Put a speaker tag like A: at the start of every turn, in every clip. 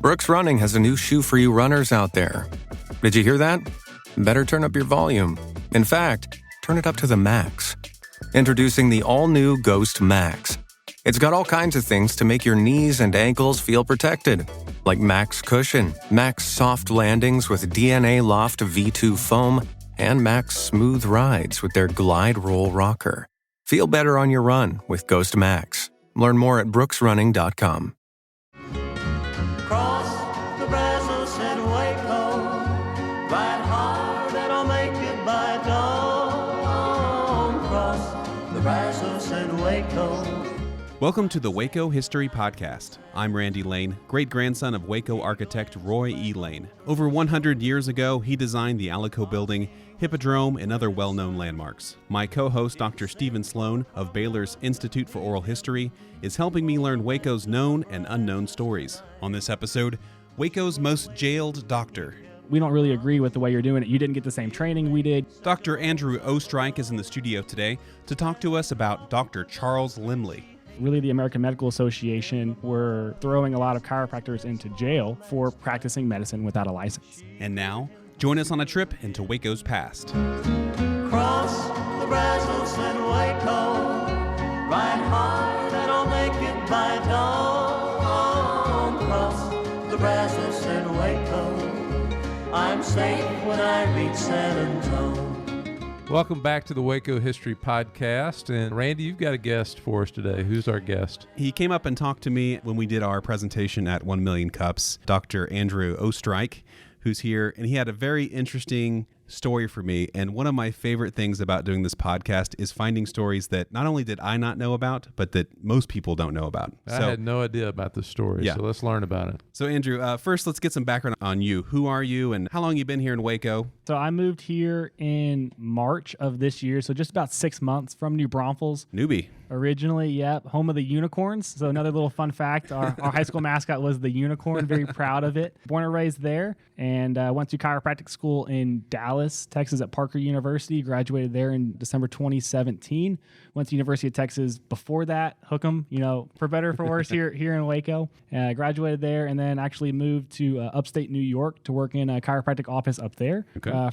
A: Brooks Running has a new shoe for you runners out there. Did you hear that? Better turn up your volume. In fact, turn it up to the max. Introducing the all-new Ghost Max. It's got all kinds of things to make your knees and ankles feel protected, like Max Cushion, Max Soft Landings with DNA Loft V2 foam, and Max Smooth Rides with their Glide Roll Rocker. Feel better on your run with Ghost Max. Learn more at brooksrunning.com.
B: Cross the Brazos and Waco, ride hard and I'll make it by dawn. Cross the Brazos and Waco.
C: Welcome to the Waco History Podcast. I'm Randy Lane, great-grandson of Waco architect Roy E. Lane. Over 100 years ago, he designed the Alico Building, Hippodrome, and other well-known landmarks. My co-host, Dr. Stephen Sloan of Baylor's Institute for Oral History, is helping me learn Waco's known and unknown stories. On this episode, Waco's most jailed doctor.
D: We don't really agree with the way you're doing it. You didn't get the same training we did.
C: Dr. Andrew Oestreich is in the studio today to talk to us about Dr. Charles Lemly.
D: Really, the American Medical Association were throwing a lot of chiropractors into jail for practicing medicine without a license.
C: And now, join us on a trip into Waco's past.
B: Cross the Brazos and Waco, ride hard and I'll make it by dawn. Cross the Brazos and Waco, I'm safe when I reach San Antonio.
E: Welcome back to the Waco History Podcast. And Randy, you've got a guest for us today. Who's our guest?
C: He came up and talked to me when we did our presentation at 1 Million Cups, Dr. Andrew Oestreich, who's here, and he had a very interesting story for me. And one of my favorite things about doing this podcast is finding stories that not only did I not know about, but that most people don't know about.
E: I had no idea about this story, so let's learn about it.
C: So Andrew, first let's get some background on you. Who are you and how long you been here in Waco?
D: So I moved here in March of this year, so just about 6 months from New Braunfels.
C: Newbie.
D: Originally, yep, home of the unicorns. So another little fun fact, our high school mascot was the unicorn. Very proud of it. Born and raised there, and went to chiropractic school in Dallas, Texas at Parker University. Graduated there in December 2017. Went to University of Texas before that. Hook 'em, for better or for worse here in Waco. Graduated there and then actually moved to upstate New York to work in a chiropractic office up there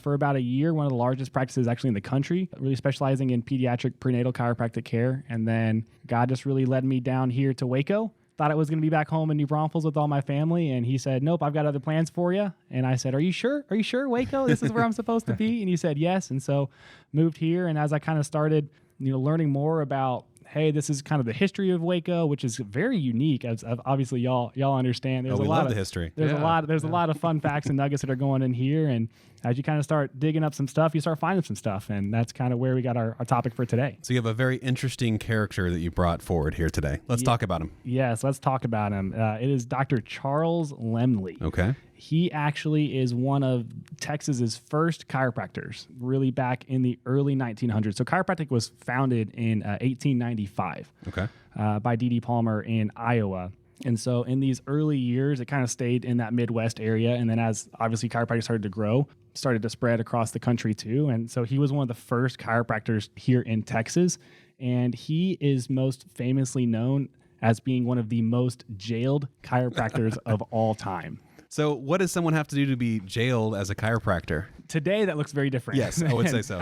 D: for about a year. One of the largest practices actually in the country, really specializing in pediatric prenatal chiropractic care. And then God just really led me down here to Waco. Thought I was going to be back home in New Braunfels with all my family. And he said, nope, I've got other plans for you. And I said, are you sure? Are you sure, Waco? This is where I'm supposed to be? And he said, yes. And so moved here. And as I kind of started, learning more about, hey, this is kind of the history of Waco, which is very unique. As obviously y'all understand. There's
C: we love the history.
D: There's a lot of fun facts and nuggets that are going in here. And as you kind of start digging up some stuff, you start finding some stuff. And that's kind of where we got our topic for today.
C: So you have a very interesting character that you brought forward here today. Let's talk about him.
D: Yes, let's talk about him. It is Dr. Charles Lemly.
C: Okay.
D: He actually is one of Texas's first chiropractors, really back in the early 1900s. So chiropractic was founded in 1895 by D.D. Palmer in Iowa. And so in these early years, it kind of stayed in that Midwest area. And then as obviously chiropractic started to grow, started to spread across the country too. And so he was one of the first chiropractors here in Texas. And he is most famously known as being one of the most jailed chiropractors of all time.
C: So what does someone have to do to be jailed as a chiropractor?
D: Today, that looks very different.
C: Yes, I would say so.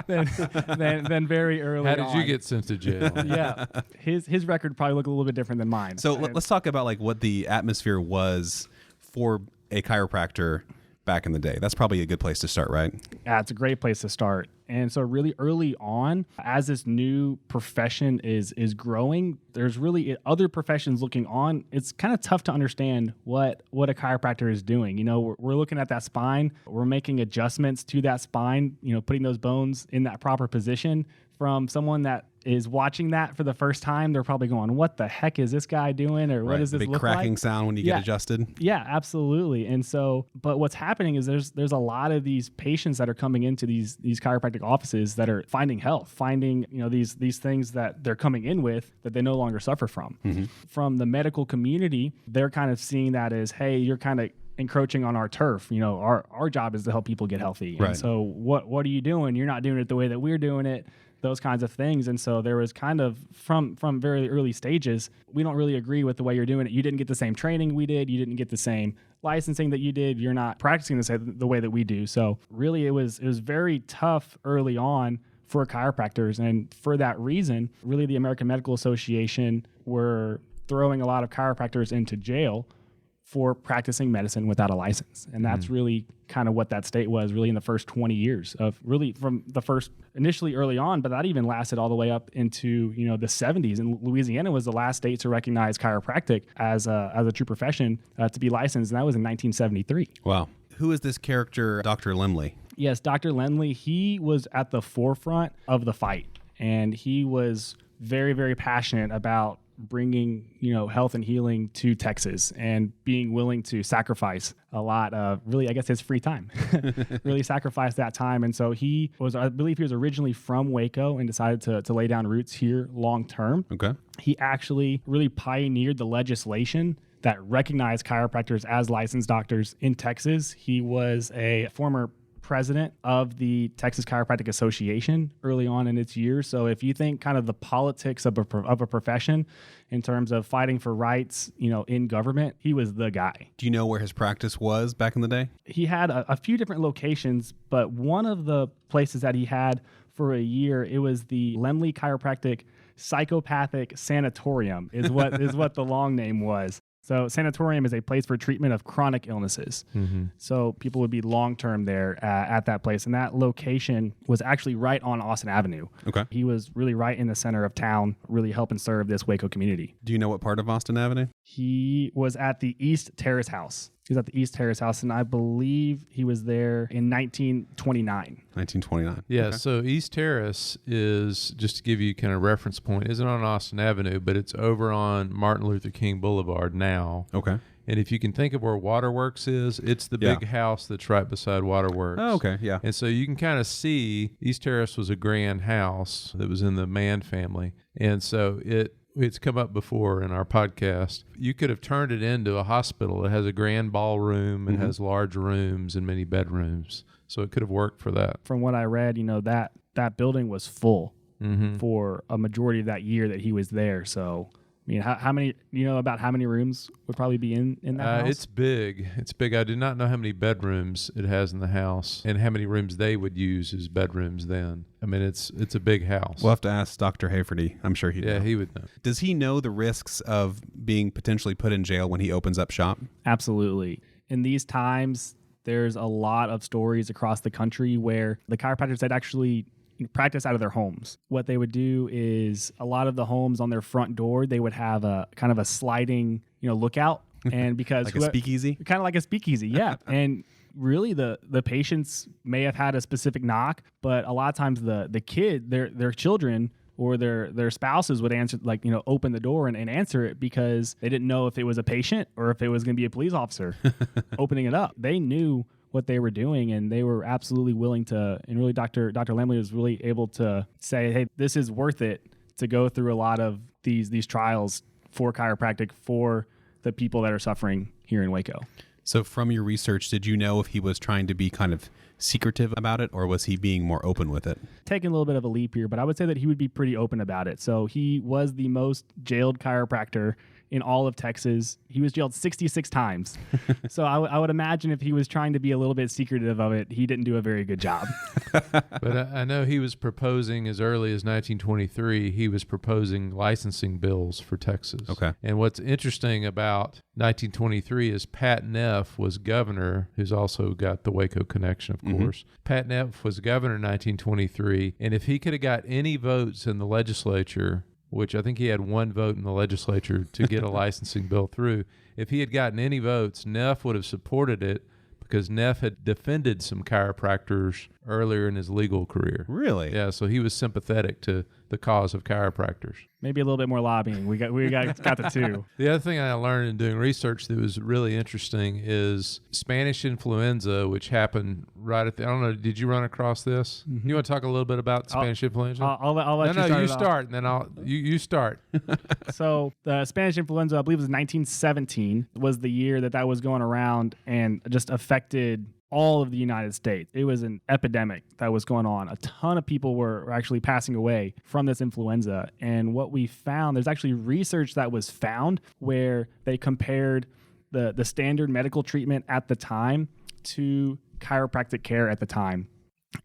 D: than very early
E: How did
D: on.
E: you get sent to jail?
D: Yeah. His record probably looked a little bit different than mine.
C: So let's talk about what the atmosphere was for a chiropractor back in the day. That's probably a good place to start, right?
D: Yeah, it's a great place to start. And so really early on, as this new profession is growing, there's really other professions looking on. It's kind of tough to understand what a chiropractor is doing. We're looking at that spine. We're making adjustments to that spine, putting those bones in that proper position. From someone that is watching that for the first time, they're probably going, what the heck is this guy doing? Or what does this
C: big
D: look like?
C: cracking sound when you get adjusted.
D: Yeah, absolutely. And so, but what's happening is there's a lot of these patients that are coming into these chiropractic offices that are finding health, finding, these things that they're coming in with that they no longer suffer from. Mm-hmm. From the medical community, they're kind of seeing that as, hey, you're kind of encroaching on our turf. Our job is to help people get healthy.
C: Right.
D: And so what are you doing? You're not doing it the way that we're doing it. those kinds of things. And so there was kind of from very early stages, we don't really agree with the way you're doing it. You didn't get the same training we did. You didn't get the same licensing that you did. You're not practicing the way that we do. So really it was very tough early on for chiropractors. And for that reason, really the American Medical Association were throwing a lot of chiropractors into jail for practicing medicine without a license. And that's really kind of what that state was really in the first 20 years of really from the first initially early on, but that even lasted all the way up into, the 70s. And Louisiana was the last state to recognize chiropractic as a true profession to be licensed. And that was in 1973.
C: Wow. Who is this character, Dr. Lemly?
D: Yes, Dr. Lemly, he was at the forefront of the fight. And he was very, very passionate about bringing, health and healing to Texas and being willing to sacrifice a lot of really, I guess, his free time, really sacrifice that time. And so I believe he was originally from Waco and decided to lay down roots here long term.
C: Okay.
D: He actually really pioneered the legislation that recognized chiropractors as licensed doctors in Texas. He was a former president of the Texas Chiropractic Association early on in its years. So if you think kind of the politics of a profession in terms of fighting for rights, in government, he was the guy.
C: Do you know where his practice was back in the day?
D: He had a few different locations, but one of the places that he had for a year, it was the Lemly Chiropractic Psychopathic Sanatorium is what the long name was. So sanatorium is a place for treatment of chronic illnesses. Mm-hmm. So people would be long-term there at that place. And that location was actually right on Austin Avenue.
C: Okay.
D: He was really right in the center of town, really helping serve this Waco community.
C: Do you know what part of Austin Avenue?
D: He was at the East Terrace House. He was at the East Terrace House, and I believe he was there in 1929.
C: 1929.
E: Yeah,
C: Okay.
E: So East Terrace is, just to give you kind of reference point, isn't on Austin Avenue, but it's over on Martin Luther King Boulevard now.
C: Okay.
E: And if you can think of where Waterworks is, it's the big house that's right beside Waterworks.
C: Oh, okay, yeah.
E: And so you can kind of see East Terrace was a grand house that was in the Mann family. And so it's come up before in our podcast. You could have turned it into a hospital. It has a grand ballroom. It has large rooms and many bedrooms. So it could have worked for that.
D: From what I read, that building was full for a majority of that year that he was there. So, I mean, how many, about how many rooms would probably be in that house?
E: It's big. It's big. I do not know how many bedrooms it has in the house and how many rooms they would use as bedrooms then. I mean, it's a big house.
C: We'll have to ask Dr. Haferty. I'm sure he'd know.
E: Yeah, he would know.
C: Does he know the risks of being potentially put in jail when he opens up shop?
D: Absolutely. In these times, there's a lot of stories across the country where the chiropractors had actually practice out of their homes. What they would do is a lot of the homes on their front door, they would have a kind of a sliding, lookout. And because
C: like a speakeasy?
D: Kind of like a speakeasy, yeah. And really the patients may have had a specific knock, but a lot of times the kid, their children or their spouses would answer, open the door and answer it because they didn't know if it was a patient or if it was going to be a police officer opening it up. They knew what they were doing, and they were absolutely willing to, and really Dr. Lemly was really able to say, hey, this is worth it to go through a lot of these trials for chiropractic for the people that are suffering here in Waco.
C: So from your research, did you know if he was trying to be kind of secretive about it, or was he being more open with it?
D: Taking a little bit of a leap here, but I would say that he would be pretty open about it. So he was the most jailed chiropractor in all of Texas. He was jailed 66 times. So I would imagine if he was trying to be a little bit secretive of it, he didn't do a very good job.
E: But I know he was proposing as early as 1923, he was proposing licensing bills for Texas.
C: Okay.
E: And what's interesting about 1923 is Pat Neff was governor, who's also got the Waco connection, of course. Pat Neff was governor in 1923, and if he could have got any votes in the legislature, which I think he had one vote in the legislature to get a licensing bill through. If he had gotten any votes, Neff would have supported it because Neff had defended some chiropractors earlier in his legal career.
C: Really?
E: Yeah, so he was sympathetic to the cause of chiropractors.
D: Maybe a little bit more lobbying. We got the two.
E: The other thing I learned in doing research that was really interesting is Spanish influenza, which happened right at the, I don't know, did you run across this? You want to talk a little bit about Spanish influenza?
D: I'll let you start.
E: And then you start.
D: So the Spanish influenza, I believe it was 1917, was the year that was going around and just affected all of the United States. It was an epidemic that was going on. A ton of people were actually passing away from this influenza. And what we found, there's actually research that was found where they compared the standard medical treatment at the time to chiropractic care at the time.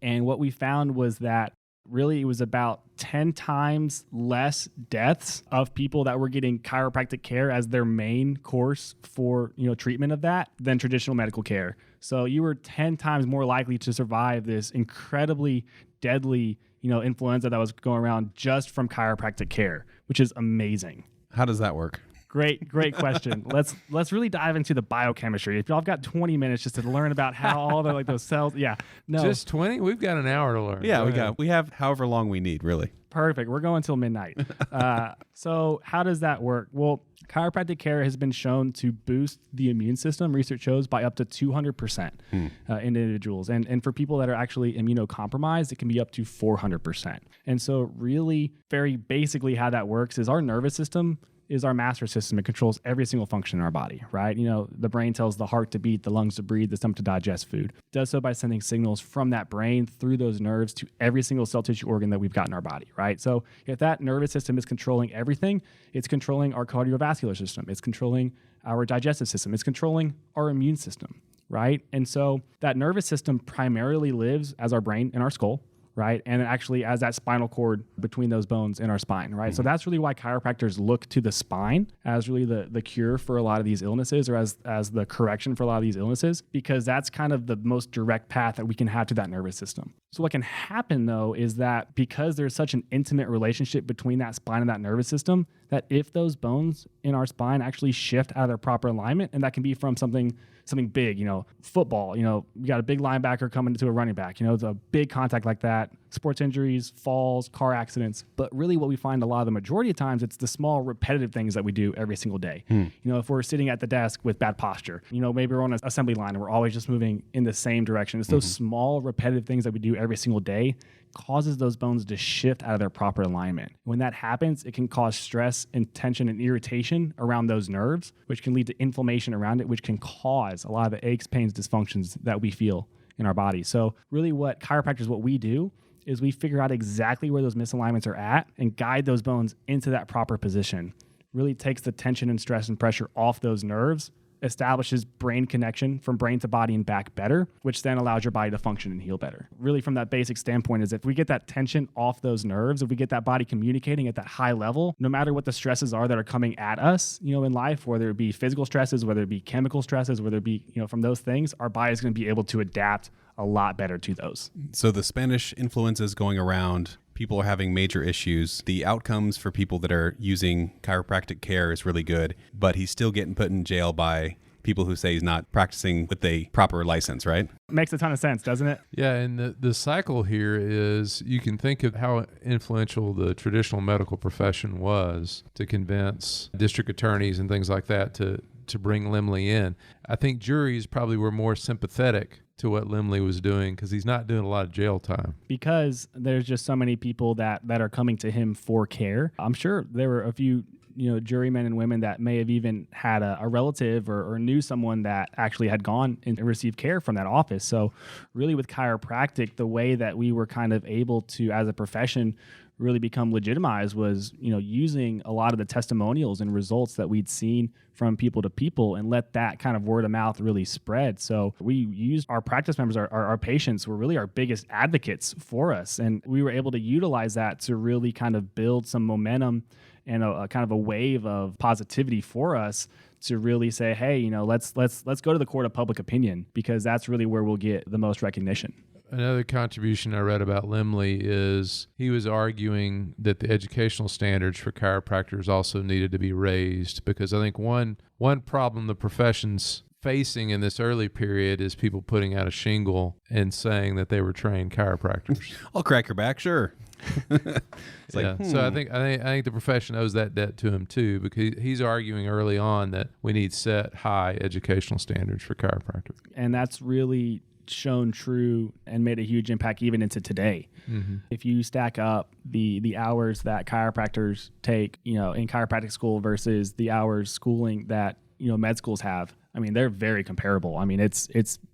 D: And what we found was that really it was about 10 times less deaths of people that were getting chiropractic care as their main course for, treatment of that than traditional medical care. So you were 10 times more likely to survive this incredibly deadly, influenza that was going around just from chiropractic care, which is amazing.
C: How does that work?
D: Great question. Let's really dive into the biochemistry. If y'all have got 20 minutes just to learn about how all the those cells,
E: Just 20? We've got an hour to learn.
C: Yeah, we have however long we need, really.
D: Perfect. We're going till midnight. So how does that work? Well, chiropractic care has been shown to boost the immune system, research shows, by up to 200% in individuals. And for people that are actually immunocompromised, it can be up to 400%. And so really, very basically how that works is our nervous system is our master system. It controls every single function in our body, right? The brain tells the heart to beat, the lungs to breathe, the stomach to digest food. It does so by sending signals from that brain through those nerves to every single cell tissue organ that we've got in our body, right? So if that nervous system is controlling everything, it's controlling our cardiovascular system. It's controlling our digestive system. It's controlling our immune system, right? And so that nervous system primarily lives as our brain and our skull, right? And actually as that spinal cord between those bones in our spine, right? Mm-hmm. So that's really why chiropractors look to the spine as really the cure for a lot of these illnesses, or as the correction for a lot of these illnesses, because that's kind of the most direct path that we can have to that nervous system. So what can happen though is that because there's such an intimate relationship between that spine and that nervous system, that if those bones in our spine actually shift out of their proper alignment, and that can be from something big, football, you got a big linebacker coming to a running back, it's a big contact like that, sports injuries, falls, car accidents. But really what we find a lot of the majority of times, it's the small repetitive things that we do every single day. If we're sitting at the desk with bad posture, maybe we're on an assembly line and we're always just moving in the same direction. It's those small repetitive things that we do every single day causes those bones to shift out of their proper alignment. When that happens, it can cause stress and tension and irritation around those nerves, which can lead to inflammation around it, which can cause a lot of the aches, pains, dysfunctions that we feel in our body. So really what chiropractors, what we do is we figure out exactly where those misalignments are at and guide those bones into that proper position. Really takes the tension and stress and pressure off those nerves, establishes brain connection from brain to body and back better, which then allows your body to function and heal better. Really from that basic standpoint is if we get that tension off those nerves, if we get that body communicating at that high level, no matter what the stresses are that are coming at us, in life, whether it be physical stresses, whether it be chemical stresses, whether it be, from those things, our body is going to be able to adapt a lot better to those.
C: So the Spanish influenza is going around. People are having major issues. The outcomes for people that are using chiropractic care is really good, but he's still getting put in jail by people who say he's not practicing with a proper license, right?
D: Makes a ton of sense, doesn't it?
E: Yeah, and the cycle here is you can think of how influential the traditional medical profession was to convince district attorneys and things like that to bring Lemly in. I think juries probably were more sympathetic to what Lemly was doing because he's not doing a lot of jail time. Because
D: there's just so many people that are coming to him for care. I'm sure there were a few jurymen and women that may have even had a relative or knew someone that actually had gone and received care from that office. So really with chiropractic, the way that we were kind of able to, as a profession, really become legitimized was, using a lot of the testimonials and results that we'd seen from people to people and let that kind of word of mouth really spread. So we used our practice members, our patients were really our biggest advocates for us. And we were able to utilize that to really kind of build some momentum and a kind of a wave of positivity for us to really say, hey, let's go to the court of public opinion, because that's really where we'll get the most recognition.
E: Another contribution I read about Lemly is he was arguing that the educational standards for chiropractors also needed to be raised, because I think one problem the profession's facing in this early period is people putting out a shingle and saying that they were trained chiropractors.
C: I'll crack your back, sure.
E: So I think the profession owes that debt to him too, because he's arguing early on that we need set high educational standards for chiropractic.
D: And that's really shown true and made a huge impact even into today. Mm-hmm. If you stack up the hours that chiropractors take, in chiropractic school versus the hours schooling that med schools have, I mean, they're very comparable. I mean, it's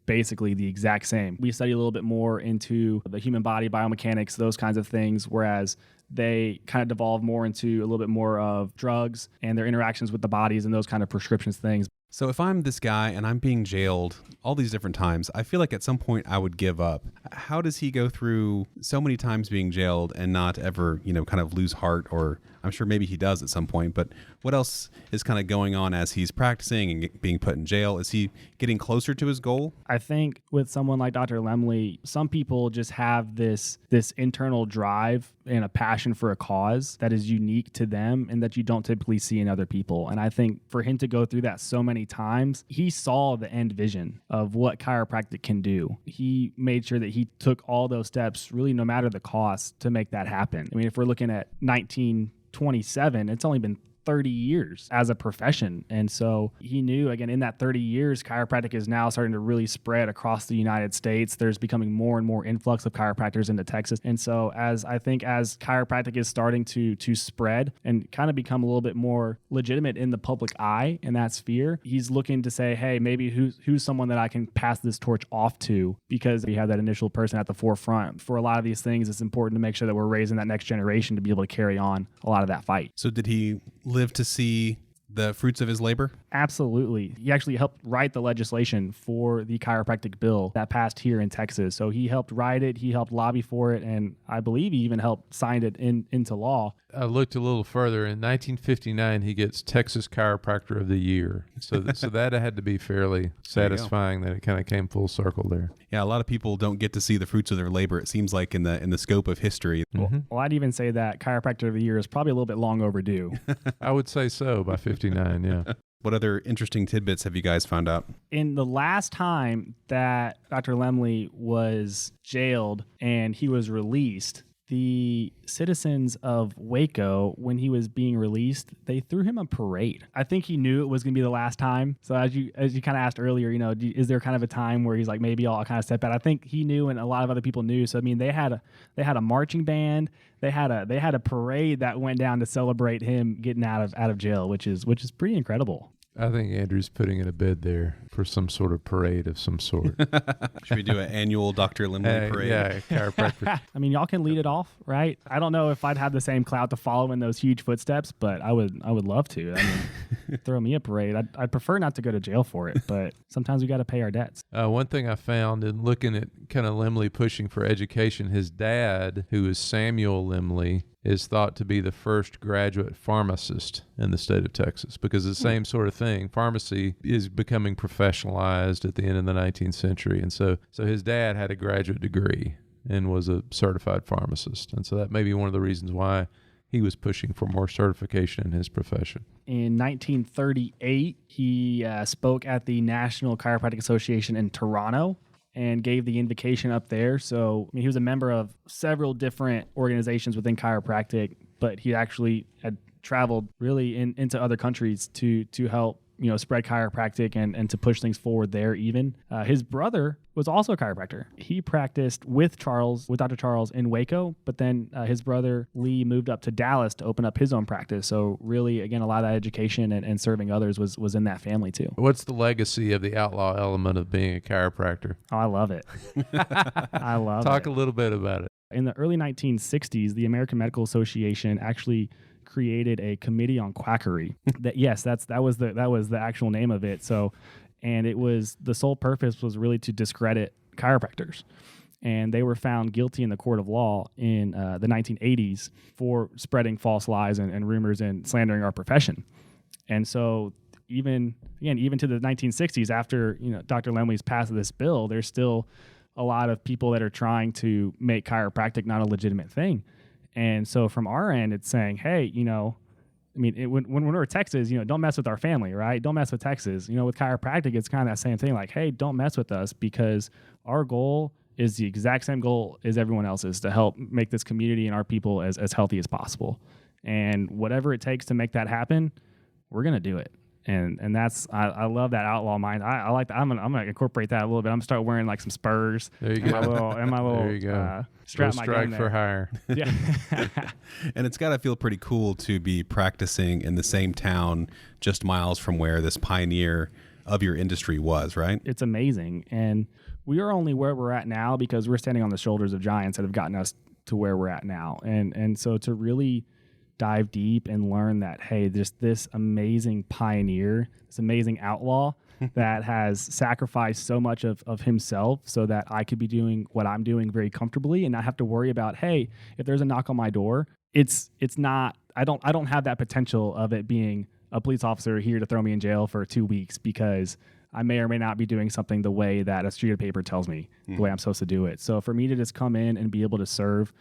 D: basically the exact same. We study a little bit more into the human body, biomechanics, those kinds of things, whereas they kind of devolve more into a little bit more of drugs and their interactions with the bodies and those kind of prescriptions things.
C: So if I'm this guy and I'm being jailed all these different times, I feel like at some point I would give up. How does he go through so many times being jailed and not ever, kind of lose heart? Or I'm sure maybe he does at some point, but what else is kind of going on as he's practicing and being put in jail? Is he getting closer to his goal?
D: I think with someone like Dr. Lemly, some people just have this internal drive and a passion for a cause that is unique to them and that you don't typically see in other people. And I think for him to go through that so many times, he saw the end vision of what chiropractic can do. He made sure that he took all those steps, really no matter the cost, to make that happen. I mean, if we're looking at 1927, it's only been 30 years as a profession. And so he knew, again, in that 30 years, chiropractic is now starting to really spread across the United States. There's becoming more and more influx of chiropractors into Texas. And so as chiropractic is starting to spread and kind of become a little bit more legitimate in the public eye in that sphere, he's looking to say, hey, maybe who's someone that I can pass this torch off to, because we have that initial person at the forefront. For a lot of these things, it's important to make sure that we're raising that next generation to be able to carry on a lot of that fight.
C: So did he live to see the fruits of his labor?
D: Absolutely. He actually helped write the legislation for the chiropractic bill that passed here in Texas. So he helped write it, he helped lobby for it, and I believe he even helped sign it into law.
E: I looked a little further. In 1959, he gets Texas Chiropractor of the Year. So that had to be fairly satisfying that it kind of came full circle there.
C: Yeah, a lot of people don't get to see the fruits of their labor, it seems like, in the scope of history.
D: Well, I'd even say that Chiropractor of the Year is probably a little bit long overdue.
E: I would say so by 59, yeah.
C: What other interesting tidbits have you guys found out?
D: In the last time that Dr. Lemly was jailed and he was released, the citizens of Waco, when he was being released, they threw him a parade. I think he knew it was going to be the last time. So as you kind of asked earlier, is there kind of a time where he's like, maybe I'll kind of step out? I think he knew, and a lot of other people knew. So I mean, they had a marching band. They had a parade that went down to celebrate him getting out of jail, which is pretty incredible.
E: I think Andrew's putting in a bid there for some sort of parade of some sort.
C: Should we do an annual Dr. Lemly parade?
E: Yeah, chiropractor.
D: I mean, y'all can lead it off, right? I don't know if I'd have the same clout to follow in those huge footsteps, but I would love to. I mean, throw me a parade. I'd prefer not to go to jail for it, but sometimes we got to pay our debts.
E: One thing I found in looking at kind of Lemly pushing for education, his dad, who is Samuel Lemly, is thought to be the first graduate pharmacist in the state of Texas, because the same sort of thing. Pharmacy is becoming professionalized at the end of the 19th century. And so his dad had a graduate degree and was a certified pharmacist. And so that may be one of the reasons why he was pushing for more certification in his profession.
D: In 1938, he spoke at the National Chiropractic Association in Toronto and gave the invocation up there. So, I mean, he was a member of several different organizations within chiropractic, but he actually had traveled really into other countries to help, spread chiropractic and to push things forward there even. His brother was also a chiropractor. He practiced with Dr. Charles in Waco, but then his brother Lee moved up to Dallas to open up his own practice. So really, again, a lot of that education and serving others was in that family too.
E: What's the legacy of the outlaw element of being a chiropractor?
D: Oh, I love it. I love it.
E: Talk a little bit about it.
D: In the early 1960s, the American Medical Association actually created a committee on quackery. That was the actual name of it. So, and it was, the sole purpose was really to discredit chiropractors. And they were found guilty in the court of law in the 1980s for spreading false lies and rumors and slandering our profession. And so even to the 1960s, after Dr. Lemly's passed this bill, there's still a lot of people that are trying to make chiropractic not a legitimate thing. And so from our end, it's saying, hey, when we're in Texas, don't mess with our family, right? Don't mess with Texas. With chiropractic, it's kind of that same thing. Like, hey, don't mess with us, because our goal is the exact same goal as everyone else's, to help make this community and our people as healthy as possible. And whatever it takes to make that happen, we're going to do it. And that's, I love that outlaw mind. I like that. I'm gonna incorporate that a little bit. I'm gonna start wearing like some spurs.
E: There you go.
D: And my little
E: there you go.
D: Strap my gun
E: Oestreich for hire.
D: Yeah.
C: And it's got to feel pretty cool to be practicing in the same town just miles from where this pioneer of your industry was, right?
D: It's amazing. And we are only where we're at now because we're standing on the shoulders of giants that have gotten us to where we're at now. And so to really dive deep and learn that, hey, there's this amazing pioneer, this amazing outlaw that has sacrificed so much of himself so that I could be doing what I'm doing very comfortably and not have to worry about, hey, if there's a knock on my door, it's not, I don't have that potential of it being a police officer here to throw me in jail for 2 weeks because I may or may not be doing something the way that a street of paper tells me, the way I'm supposed to do it. So for me to just come in and be able to serve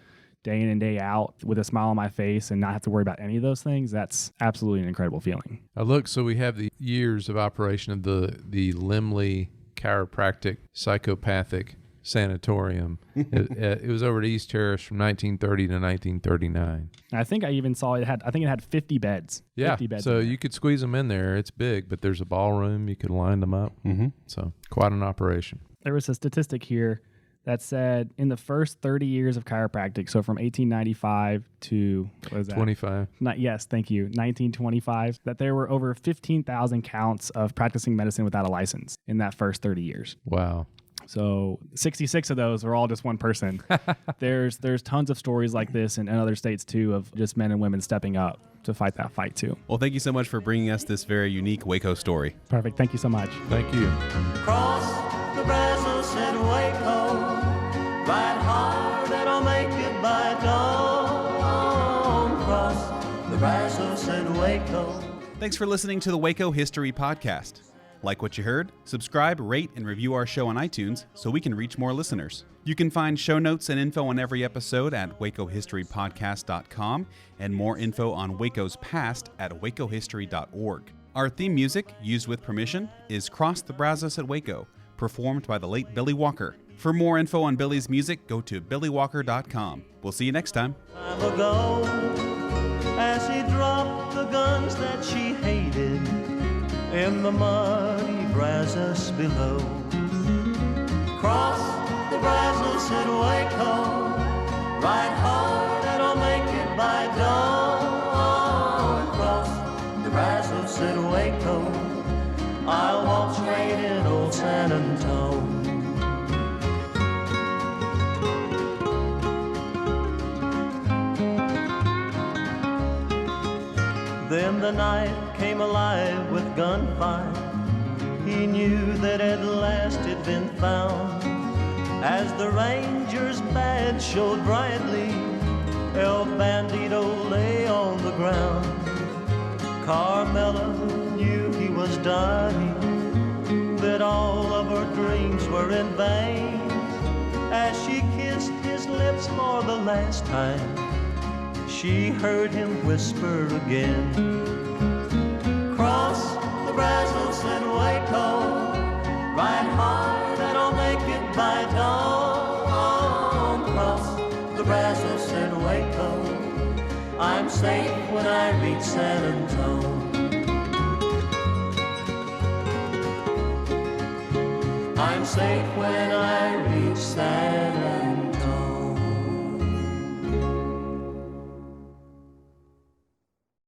D: day in and day out with a smile on my face and not have to worry about any of those things, that's absolutely an incredible feeling.
E: So we have the years of operation of the Lemly Chiropractic Psychopathic Sanatorium. It was over at East Terrace from 1930 to 1939.
D: I think I even saw it had 50 beds.
E: Yeah,
D: 50 beds
E: so you could squeeze them in there. It's big, but there's a ballroom. You could line them up. So quite an operation.
D: There was a statistic here that said in the first 30 years of chiropractic, so from 1895 to, what is that?
E: 25.
D: Yes, thank you, 1925, that there were over 15,000 counts of practicing medicine without a license in that first 30 years.
E: Wow.
D: So 66 of those are all just one person. There's tons of stories like this in other states too of just men and women stepping up to fight that fight too.
C: Well, thank you so much for bringing us this very unique Waco story.
D: Perfect. Thank you so much.
E: Thank you.
B: Cross the Brazos and Waco, ride hard and I'll make it by dawn. Cross the Brazos and Waco.
C: Thanks for listening to the Waco History Podcast. Like what you heard? Subscribe, rate, and review our show on iTunes so we can reach more listeners. You can find show notes and info on every episode at wacohistorypodcast.com and more info on Waco's past at wacohistory.org. Our theme music, used with permission, is Cross the Brazos at Waco, performed by the late Billy Walker. For more info on Billy's music, go to billywalker.com. We'll see you next time.
B: Time ago, as he dropped the guns that she hated in the muddy Brazos below. Cross the Brazos at Waco, ride hard and I'll make it by dawn. Cross the Brazos at Waco, I'll walk straight in old San Antone. Then the night came alive with gunfire. He knew that at last it'd been found. As the ranger's badge showed brightly, El Bandito lay on the ground. Carmela knew he was dying, that all of her dreams were in vain. As she kissed his lips for the last time, she heard him whisper again. Cross the Brazos and Waco, ride hard and I'll make it by dawn. Cross the Brazos and Waco, I'm safe when I reach San Antone. I'm safe when I